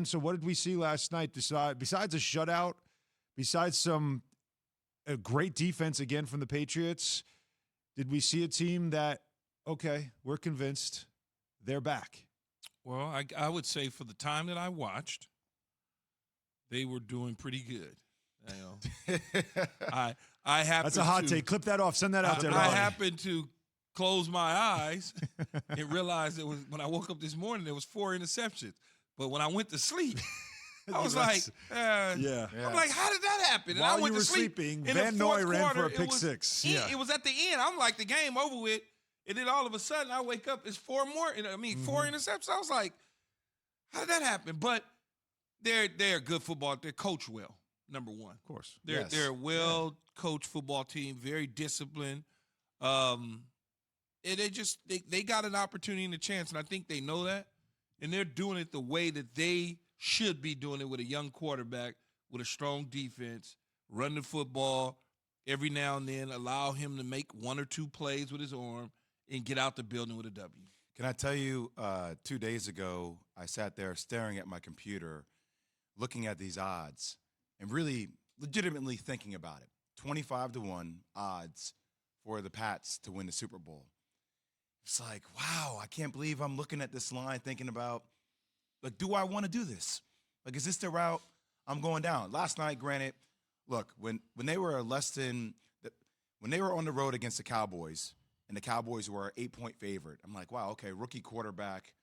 so what did we see last night? Besides a shutout, besides a great defense again from the Patriots, did we see a team that, okay, we're convinced they're back? Well, I would say for the time that I watched, they were doing pretty good. You know, I happened That's a hot take. Clip that off. Send that out to everybody. I happened to close my eyes and realized it was when I woke up this morning, there was 4 interceptions. But when I went to sleep, I was like, I'm like, how did that happen? And While I went you were to sleep. sleeping, Van Noy ran for a pick six. It was at the end. I'm like, the game over with. And then all of a sudden, I wake up, it's 4 more. 4 interceptions. I was like, how did that happen? But they're a good football. They're coached well, number one. Of course. They're a well-coached football team, very disciplined. And they got an opportunity and a chance, and I think they know that. And they're doing it the way that they should be doing it with a young quarterback, with a strong defense, run the football every now and then, allow him to make 1 or 2 plays with his arm, and get out the building with a W. Can I tell you, 2 days ago, I sat there staring at my computer, looking at these odds, and really legitimately thinking about it. 25-1 odds for the Pats to win the Super Bowl. It's like, wow, I can't believe I'm looking at this line thinking about, like, do I want to do this? Like, is this the route I'm going down? Last night, granted, look, when they were when they were on the road against the Cowboys, and the Cowboys were an 8-point favorite, I'm like, wow, okay, rookie quarterback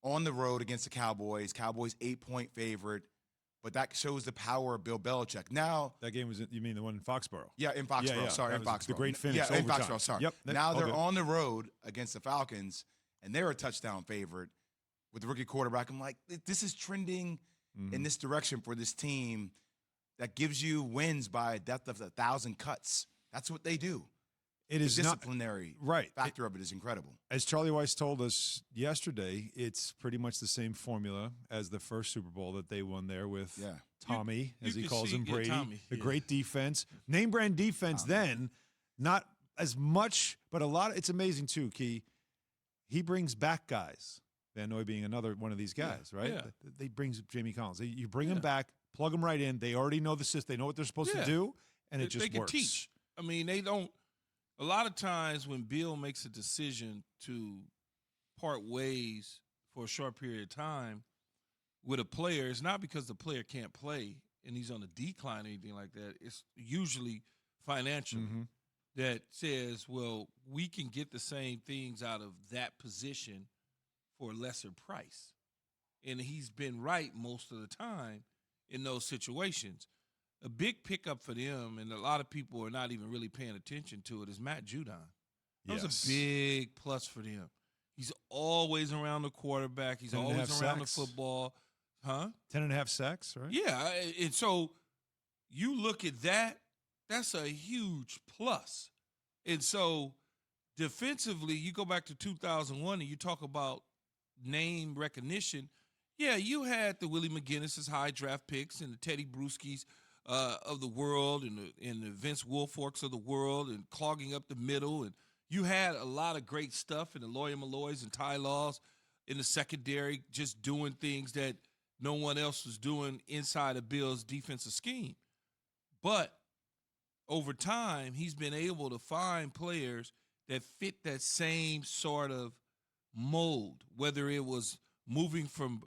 on the road against the Cowboys 8-point favorite, but that shows the power of Bill Belichick. Now that game was, you mean the one in Foxborough? Yeah, in Foxborough. Sorry, in Foxborough. The great finish. Yeah, in Foxborough. Sorry. Yep. Now they're on the road against the Falcons, and they're a touchdown favorite with the rookie quarterback. I'm like, this is trending in this direction for this team that gives you wins by a depth of 1,000 cuts. That's what they do. It is the disciplinary factor of it is incredible. As Charlie Weiss told us yesterday, it's pretty much the same formula as the first Super Bowl that they won there with Tommy, as he calls him, Brady. Tommy, the great defense. Name brand defense then, not as much, but a lot. It's amazing too, Key. He brings back guys. Van Noy being another one of these guys, right? Yeah. They brings Jamie Collins. You bring them back, plug them right in. They already know the system. They know what they're supposed to do, and it just they can works. Teach. I mean, they don't. A lot of times when Bill makes a decision to part ways for a short period of time with a player, it's not because the player can't play and he's on a decline or anything like that. It's usually financial that says, well, we can get the same things out of that position for a lesser price. And he's been right most of the time in those situations. A big pickup for them, and a lot of people are not even really paying attention to it, is Matt Judon. That was a big plus for them. He's always around the quarterback. He's always around the football. 10.5 sacks, right? Yeah, and so you look at that, that's a huge plus. And so defensively, you go back to 2001 and you talk about name recognition. Yeah, you had the Willie McGinnis's high draft picks and the Teddy Bruschi's of the world and the Vince Wilforks of the world and clogging up the middle. And you had a lot of great stuff in the Lawyer Malloys and Ty Laws in the secondary, just doing things that no one else was doing inside of Bill's defensive scheme. But over time, he's been able to find players that fit that same sort of mold, whether it was moving from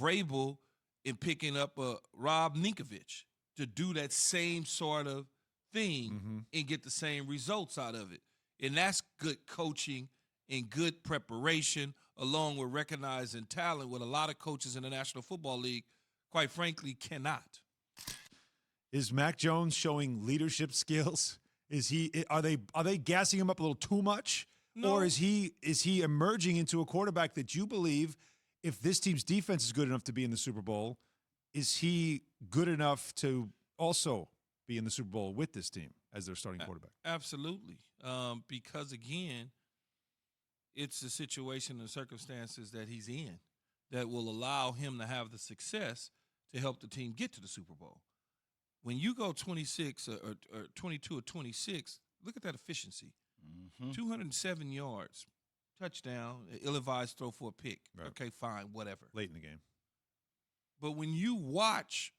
Vrabel and picking up a Rob Ninkovich to do that same sort of thing and get the same results out of it. And that's good coaching and good preparation, along with recognizing talent, what a lot of coaches in the National Football League, quite frankly, cannot. Is Mac Jones showing leadership skills? Are they gassing him up a little too much? No. Or is he emerging into a quarterback that you believe, if this team's defense is good enough to be in the Super Bowl, is he good enough to also be in the Super Bowl with this team as their starting quarterback? Absolutely. Because, again, it's the situation and circumstances that he's in that will allow him to have the success to help the team get to the Super Bowl. When you go 26 or 22 or 26, look at that efficiency. 207 yards, touchdown, ill-advised throw for a pick. Right. Okay, fine, whatever. Late in the game. But when you watch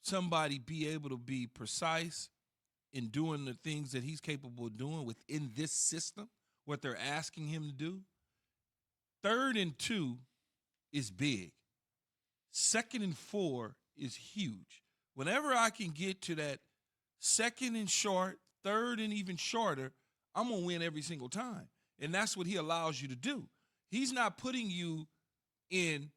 somebody be able to be precise in doing the things that he's capable of doing within this system, what they're asking him to do, 3rd and 2 is big. 2nd and 4 is huge. Whenever I can get to that 2nd and short, 3rd and even shorter, I'm going to win every single time. And that's what he allows you to do. He's not putting you in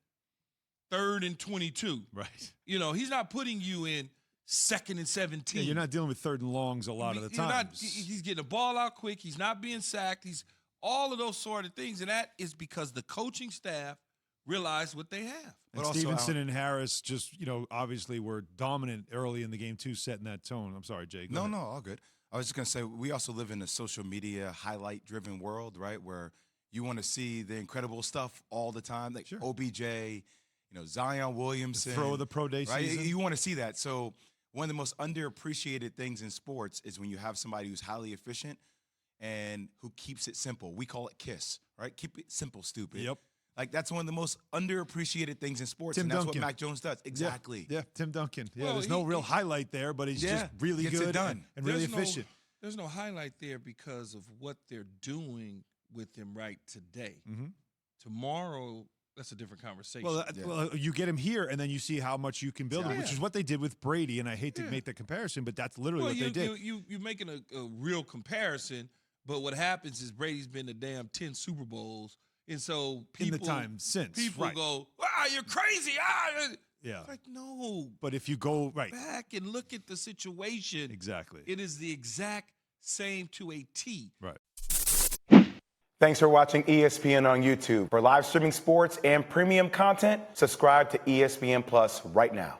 3rd and 22. Right. You know, he's not putting you in 2nd and 17. Yeah, you're not dealing with 3rd and longs a lot of the time. He's getting the ball out quick. He's not being sacked. He's all of those sort of things. And that is because the coaching staff realized what they have. And Stevenson and Harris just, obviously were dominant early in the game too, setting that tone. I'm sorry, Jay. Go ahead. No, all good. I was just going to say, we also live in a social media highlight-driven world, right, where you want to see the incredible stuff all the time, like Sure. OBJ, Zion Williamson. Throw of the pro day right? season. You want to see that. So one of the most underappreciated things in sports is when you have somebody who's highly efficient and who keeps it simple. We call it KISS, right? Keep it simple, stupid. Yep. Like, that's one of the most underappreciated things in sports, Tim and that's Duncan. what Mac Jones does. Exactly. Yeah, Tim Duncan. Yeah, Well, there's no real highlight there, but he's just really gets it good done. and really efficient. There's no highlight there because of what they're doing with him right today. Mm-hmm. Tomorrow, that's a different conversation. Well, you get him here, and then you see how much you can build him, which is what they did with Brady. And I hate to make the comparison, but that's literally what they did. You're making a real comparison, but what happens is Brady's been to damn 10 Super Bowls. And so people, in the time since, people go, you're crazy. Yeah. It's like, no. But if you go back and look at the situation, exactly, it is the exact same to a T. Right. Thanks for watching ESPN on YouTube. For live streaming sports and premium content, subscribe to ESPN Plus right now.